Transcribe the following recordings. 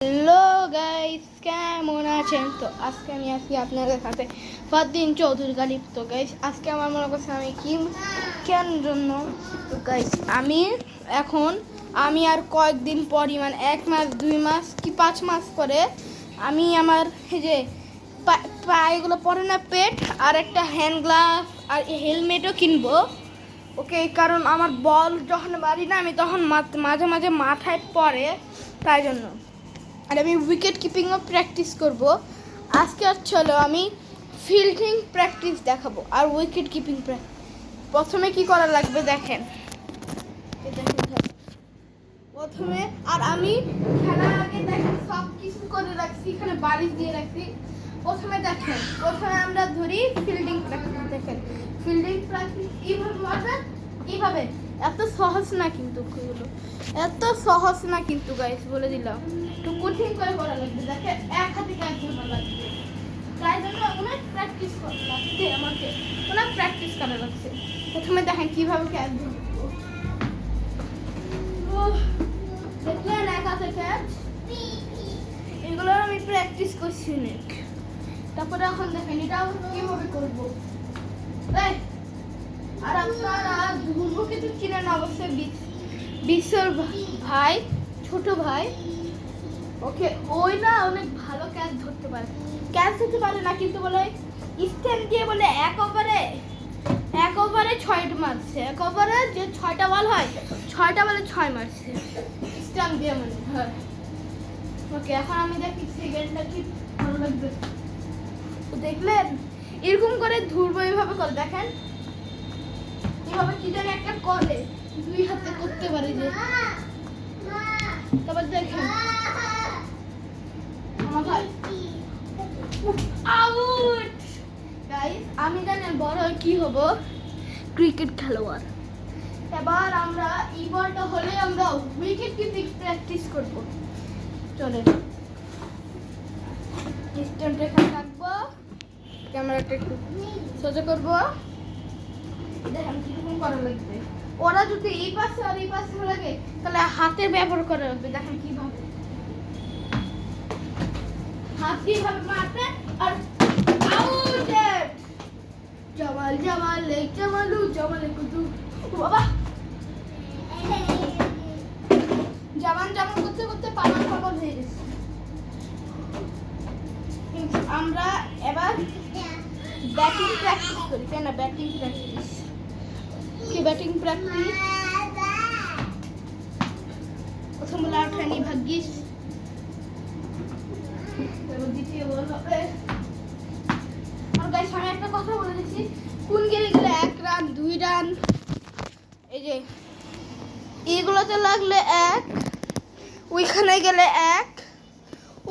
Hello guys, কেমন আছেন? তো আজকে আমি আসি আপনাদের সাথে ফারদিন চৌধুরী গালিব। তো গাইস আজকে আমার মনে করছে আমি কি কেন জন্য তো গাইস আমি আর কয়েকদিন পরই মানে 1 মাস 2 মাস কি 5 মাস পরে আমি আমার এই যে পায়েগুলো পরে না পেট আর একটা হ্যান্ড গ্লাভস আর হেলমেটও কিনবো। ওকে, কারণ আমার বল যখন মারি না আমি তখন মাঝে মাঝে মাথায় পড়ে, তাই জন্য। আর আমি উইকেট কিপিংও প্র্যাকটিস করব। আজকে হলো আমি ফিল্ডিং প্র্যাকটিস দেখাবো আর উইকেট কিপিং প্রথমে কি করা লাগবে দেখেন। প্রথমে আর আমি খেলার আগে দেখেন সব কিছু করে রাখছি, এখানে বালিশ দিয়ে রাখছি। প্রথমে আমরা ধরি ফিল্ডিং প্র্যাকটিস। দেখেন ফিল্ডিং প্র্যাকটিস এইভাবে এত সহজ না কিন্তু গাইস, বলে দিলাম একটু কঠিন করে করা লাগবে। দেখেন এক হাতে ক্যাচ ধরা লাগবে, তাই জন্য অনেক প্র্যাকটিস করা লাগছে। আমাকে অনেক প্র্যাকটিস করা লাগছে। প্রথমে দেখেন কিভাবে ক্যাচ ধরবো। দেখলেন এক হাতে ক্যাচ, এগুলো আমি প্র্যাকটিস করছি অনেক। তারপরে এখন দেখেন এটা কিভাবে করবো। আর আপনারা ঘুরবো কিছু চিনেন অবশ্যই, বিশ্বর ভাই, ছোট ভাই। ওকে, ওই না অনেক ভালো ক্যাচ ধরতে পারে না, কিন্তু বলে স্ট্যাম্প দিয়ে বলে এক ওভারে 6টা মারছে। এক ওভারে যে 6টা বল হয় 6টা বলে 6 মারছে স্ট্যাম্প দিয়ে, মানে হ্যাঁ। ওকে, এখন আমি দেখি সেকেন্ডটা কি ভালো লাগবে। দেখলেন এরকম করে ধরবো, এইভাবে করে দেখেন, এভাবে কি জানি একটা করে 2 হাতে করতে পারে যে। তারপর দেখেন আমার ভাই আউট। গাইস আমি জানেন বড় হয়ে কি হব, ক্রিকেট খেলোয়াড়। এবার আমরা এই বলটা হলে আমরা উইকেট কিপিং প্র্যাকটিস করব। চলেন স্ট্যান্ড রেখে রাখবো, ক্যামেরাটা একটু সোজা করবো। দেখেন কিরকম করা লাগবে। ওরা যদি এই পাশে আর এই পাশে লাগে তাহলে হাতের ব্যবহার করা লাগবে। দেখেন কিভাবে হাত কিভাবে মারতে। আর আউট। জামাল জামালু জামালে কুতু বাবা, জামান করতে করতে পাগল হয়ে গেছে। আমরা এবার ব্যাটিং প্র্যাকটিস করি, তাই না? ব্যাটিং প্র্যাকটিস প্রথম বল আউট হয়নি, ভাগ্যিস। দ্বিতীয় বল হবে। আর গাইস আমি একটা কথা বলে দিচ্ছি, কোন গেলে 1 রান 2 রান, এই যে এইগুলোতে লাগলে 1, ওইখানে গেলে 1,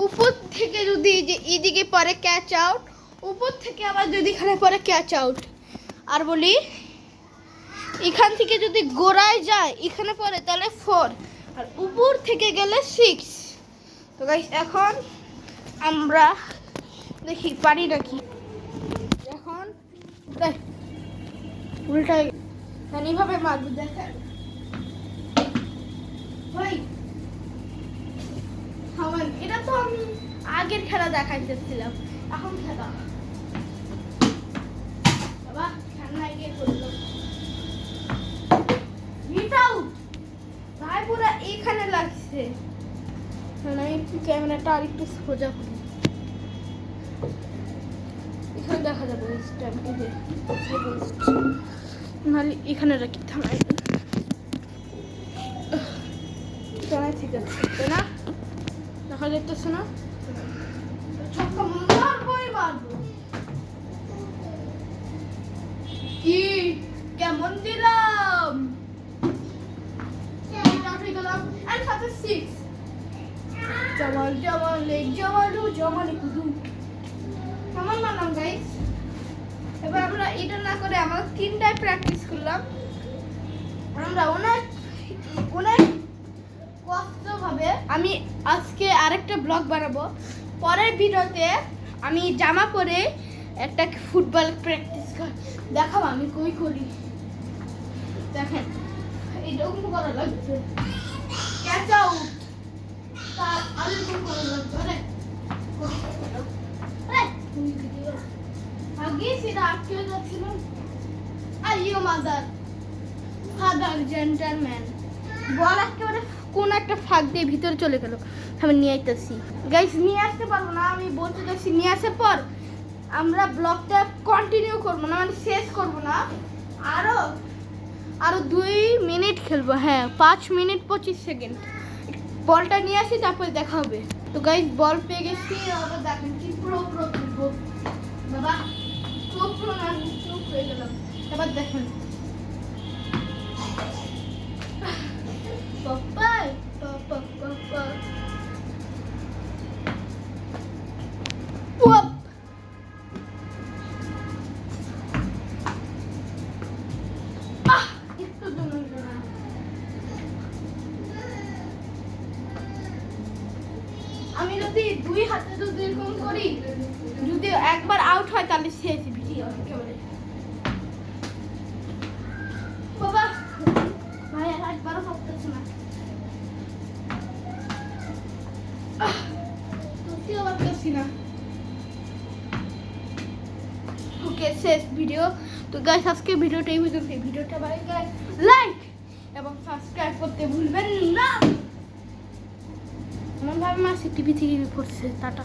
উপর থেকে যদি যে এদিকে পরে ক্যাচ আউট, উপর থেকে আবার যদি এখানে পরে ক্যাচ আউট। আর বলি এখান থেকে যদি গোড়ায় যায় এখানে পরে তাহলে 4, আর উপর থেকে গেলে 6। তো গাইস এখন আমরা দেখি পারি নাকি। এখন উল্টাই এইভাবে মারবো। দেখেন ভাই এটা তো আমি আগের খেলা দেখাইতেছিলাম, এখন খেলা বাবা খেলনায় গিয়ে করলো ভাই পুরো এখানে লাগছে। আমি একটু ক্যামেরাটা আর একটু সোজা করি, এখানে দেখা যাবে নাহলে এখানে রাখি থামাই। ঠিক আছে, তাই না? দেখা যাইতেছে না? কি কেমন দিলাম, আর সাথে 6। জামালে কুদু কেমন মানলাম গাইস। এবার আমরা এটা না করে আমরা 3টায় প্র্যাকটিস করলাম। আমরা অনেক কষ্টভাবে আমি আজকে আরেকটা ব্লগ বানাবো। পরের ভিডিওতে আমি জামা পরে একটা ফুটবল প্র্যাকটিস দেখাবো আমি কই করি। দেখেন এইরকম করা লাগবে, ক্যাচ আউট তার আরেকটু করে লাগবে আরে আগে সেটা আটকে যাচ্ছিল আইও মাদার ফাদার জেন্টলম্যান বল একেবারে কোন একটা ফাঁক দিয়ে ভিতরে চলে গেল আমি নিয়ে আইতেছি গাইস নিয়ে আসতে পারবো না আমি বলতে চাইছি নিয়ে আসার পর আমরা ব্লগটা কন্টিনিউ করবো না মানে শেষ করবো না আরো 2 মিনিট খেলবো হ্যাঁ 5 মিনিট 25 সেকেন্ড বলটা নিয়ে আসি তারপরে দেখা হবে তো গাইস বল পেয়ে গেছি আবার দেখেন কি প্রো খেলবো বাবা প্রো না চুপ হয়ে গেলাম এবার দেখেন পাপাই পাপা ওয়াপ একটু দূর না আমি যদি 2 হাতে যদি এরকম করি যদি একবার আউট হয় তাহলে শেষ ভিডিও একেবারে বাবা ভাই আর একবারও পারতেছে না তুইও পারতেছি না ওকে শেষ ভিডিও তো গাইস আজকে ভিডিওটা এই পর্যন্ত ভিডিওটা ভালো লাগলে লাইক এবং সাবস্ক্রাইব করতে ভুলবেন না মন ভাবে মা টিভি থেকে পড়ছে টাটা